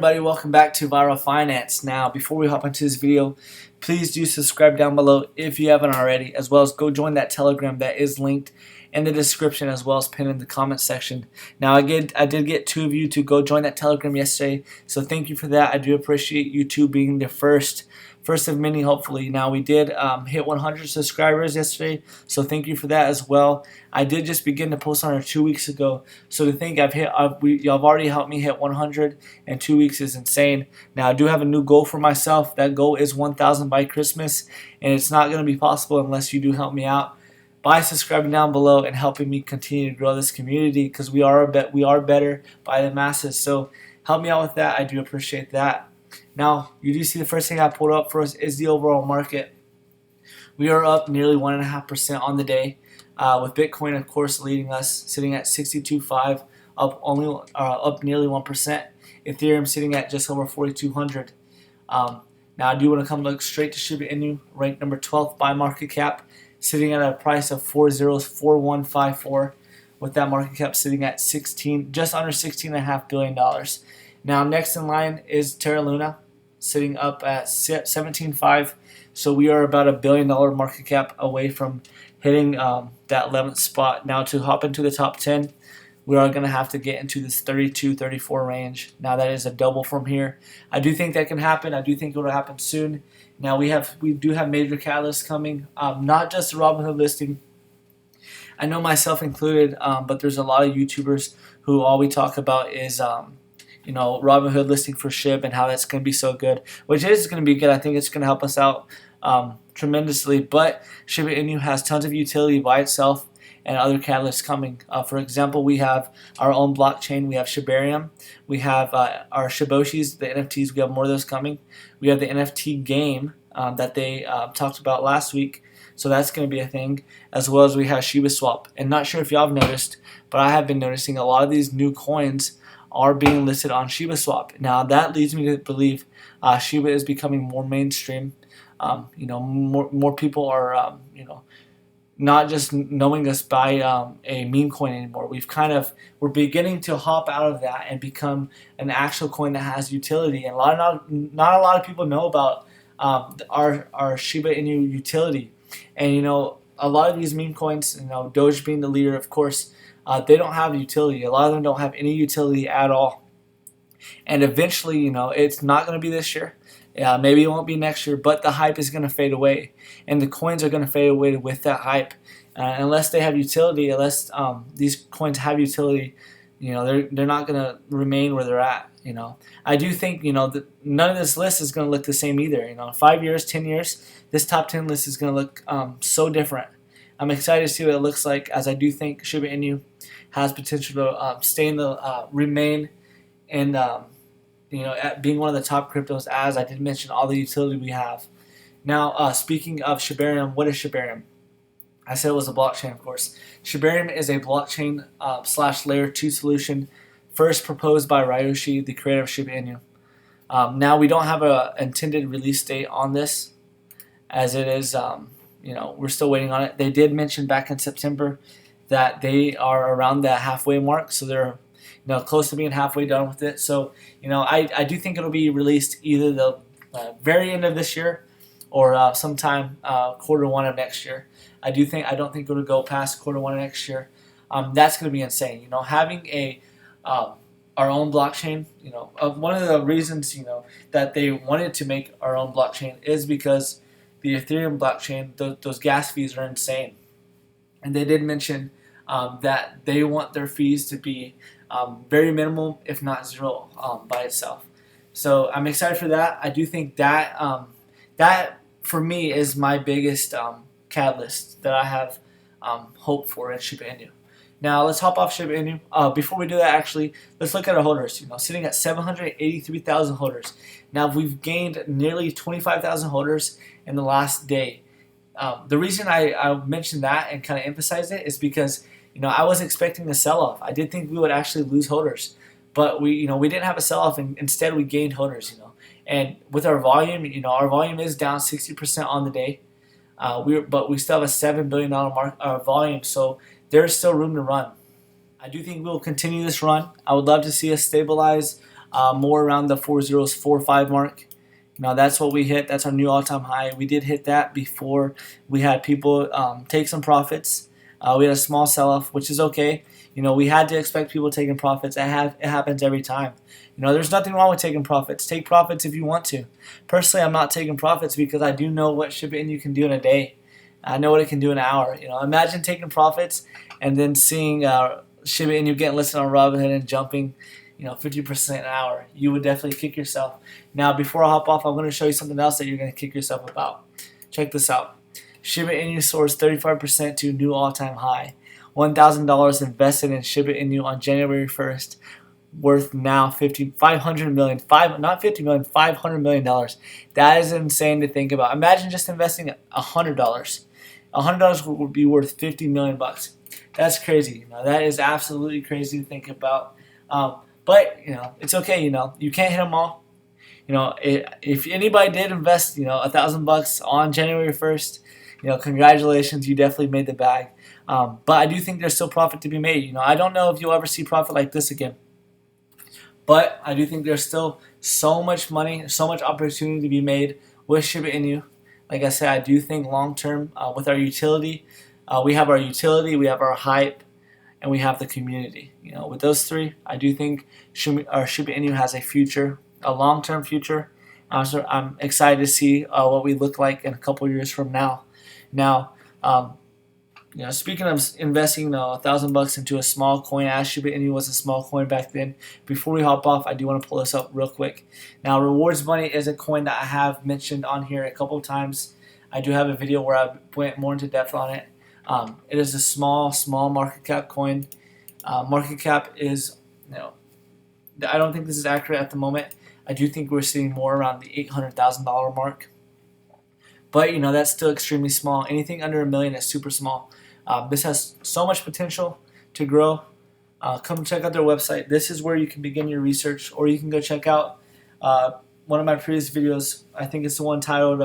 everybody, welcome back to Viral Finance. Now, before we hop into this video, please do subscribe down below if you haven't already, as well as go join that Telegram that is linked in the description as well as pinned in the comment section. Now, I did get 2 of you to go join that Telegram yesterday, so thank you for that. I do appreciate you two being the first of many, hopefully. Now, we did hit 100 subscribers yesterday, so thank you for that as well. I did just begin to post on her 2 weeks ago, so to think y'all have already helped me hit 100 in 2 weeks is insane. Now, I do have a new goal for myself. That goal is 1,000 by Christmas, and it's not going to be possible unless you do help me out by subscribing down below and helping me continue to grow this community, because we are better by the masses. So help me out with that. I do appreciate that. Now, you do see the first thing I pulled up for us is the overall market. We are up nearly 1.5% on the day, with Bitcoin, of course, leading us, sitting at 62.5, up nearly 1%. Ethereum sitting at just over 4,200. Now, I do want to come look straight to Shiba Inu, ranked number 12th by market cap, sitting at a price of 404154, with that market cap sitting at just under $16.5 billion. Now, next in line is Terra Luna, sitting up at 17.5. So we are about $1 billion market cap away from hitting that 11th spot. Now, to hop into the top 10, we are going to have to get into this 32, 34 range. Now, that is a double from here. I do think that can happen. I do think it will happen soon. Now, we do have major catalysts coming, not just the Robinhood listing. I know myself included, but there's a lot of YouTubers who all we talk about is Robinhood listing for Shib and how that's going to be so good, which is going to be good. I think it's going to help us out tremendously. But Shiba Inu has tons of utility by itself and other catalysts coming. For example, we have our own blockchain. We have Shibarium. We have our Shiboshis, the NFTs. We have more of those coming. We have the NFT game that they talked about last week. So that's going to be a thing, as well as we have Shiba Swap. And not sure if y'all have noticed, but I have been noticing a lot of these new coins are being listed on Shiba Swap. Now, that leads me to believe Shiba is becoming more mainstream. More people are not just knowing us by a meme coin anymore. We're beginning to hop out of that and become an actual coin that has utility. And not a lot of people know about our Shiba Inu utility. And a lot of these meme coins, Doge being the leader, of course, they don't have utility. A lot of them don't have any utility at all. And eventually, it's not going to be this year. Maybe it won't be next year, but the hype is going to fade away. And the coins are going to fade away with that hype. Unless they have utility, unless these coins have utility, they're not going to remain where they're at. I do think, that none of this list is going to look the same either. 5 years, 10 years, this top 10 list is going to look so different. I'm excited to see what it looks like, as I do think Shiba Inu has potential to remain and at being one of the top cryptos, as I did mention all the utility we have. Now, speaking of Shibarium, what is Shibarium? I said it was a blockchain, of course. Shibarium is a blockchain / layer 2 solution, first proposed by Ryoshi, the creator of Shiba Inu. Now, we don't have an intended release date on this, as it is, we're still waiting on it. They did mention back in September that they are around that halfway mark, so they're close to being halfway done with it. So, I do think it'll be released either the very end of this year or sometime Q1 of next year. I don't think it'll go past Q1 of next year. That's going to be insane. Having our own blockchain. One of the reasons that they wanted to make our own blockchain is because the Ethereum blockchain, those gas fees are insane, and they did mention that they want their fees to be very minimal, if not zero, by itself. So I'm excited for that. I do think that that for me is my biggest catalyst that I have hope for in Shiba Inu. Now let's hop off Shiba Inu. Before we do that, actually, let's look at our holders. Sitting at 783,000 holders. Now we've gained nearly 25,000 holders in the last day. The reason I mentioned that and kind of emphasize it is because I was expecting a sell-off. I did think we would actually lose holders, but we didn't have a sell-off, and instead we gained holders. And with our volume, our volume is down 60% on the day. But we still have a $7 billion volume, so there's still room to run. I do think we'll continue this run. I would love to see us stabilize more around the 4045 mark. Now that's what we hit. That's our new all-time high. We did hit that before we had people take some profits. We had a small sell-off, which is okay. We had to expect people taking profits. It happens every time. There's nothing wrong with taking profits. Take profits if you want to. Personally, I'm not taking profits because I do know what Shiba Inu can do in a day. I know what it can do in an hour. Imagine taking profits and then seeing Shiba Inu getting listed on Robinhood and jumping 50% an hour. You would definitely kick yourself. Now, before I hop off, I'm going to show you something else that you're going to kick yourself about. Check this out. Shiba Inu soars 35% to new all-time high. $1,000 invested in Shiba Inu on January 1st, worth now $500 million. Not $50 million, $500 million. That is insane to think about. Imagine just investing $100. $100 would be worth $50 million bucks. That's crazy. That is absolutely crazy to think about. But it's okay. You can't hit them all. If anybody did invest, $1,000 on January 1st, congratulations, you definitely made the bag. But I do think there's still profit to be made. I don't know if you'll ever see profit like this again. But I do think there's still so much money, so much opportunity to be made with Shiba Inu. Like I said, I do think long term with our utility, we have our hype, and we have the community. With those three, I do think our Shiba Inu has a future, a long-term future. So I'm excited to see what we look like in a couple years from now. Now, speaking of investing $1,000 into a small coin, as Shiba Inu was a small coin back then. Before we hop off, I do want to pull this up real quick. Now, Rewards Money is a coin that I have mentioned on here a couple of times. I do have a video where I went more into depth on it. It is a small market cap coin. Market cap is, I don't think this is accurate at the moment. I do think we're seeing more around the $800,000 mark. But, that's still extremely small. Anything under $1 million is super small. This has so much potential to grow. Come check out their website. This is where you can begin your research, or you can go check out one of my previous videos. I think it's the one titled,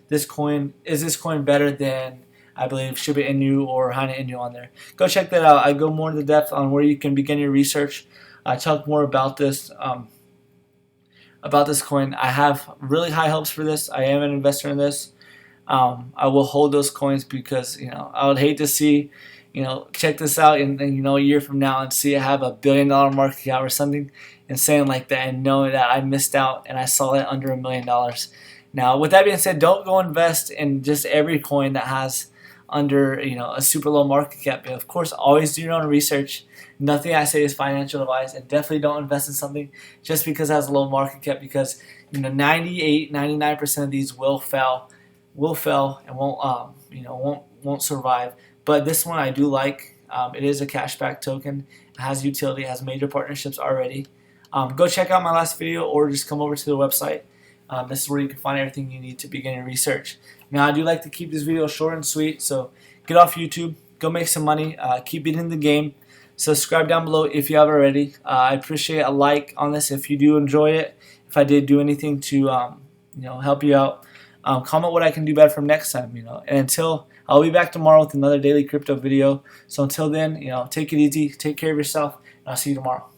Is this coin better than, I believe, Shiba Inu or Hana Inu on there. Go check that out. I go more into depth on where you can begin your research. I talk more about this coin. I have really high hopes for this. I am an investor in this. I will hold those coins because I would hate to see check this out and a year from now and see it have $1 billion market cap or something insane like that, and know that I missed out and I saw it under $1 million. Now, with that being said, don't go invest in just every coin that has under a super low market cap. But of course, always do your own research. Nothing I say is financial advice, and definitely don't invest in something just because it has a low market cap, because 99% of these will fail and won't survive. But this one I do like. It is a cashback token. It has utility. It has major partnerships already. Go check out my last video, or just come over to the website. This is where you can find everything you need to begin your research. Now, I do like to keep this video short and sweet, so get off YouTube, go make some money, keep beating the game. Subscribe down below if you haven't already. I appreciate a like on this if you do enjoy it. If I did do anything to help you out, comment what I can do better from next time. And until, I'll be back tomorrow with another daily crypto video. So until then, take it easy, take care of yourself, and I'll see you tomorrow.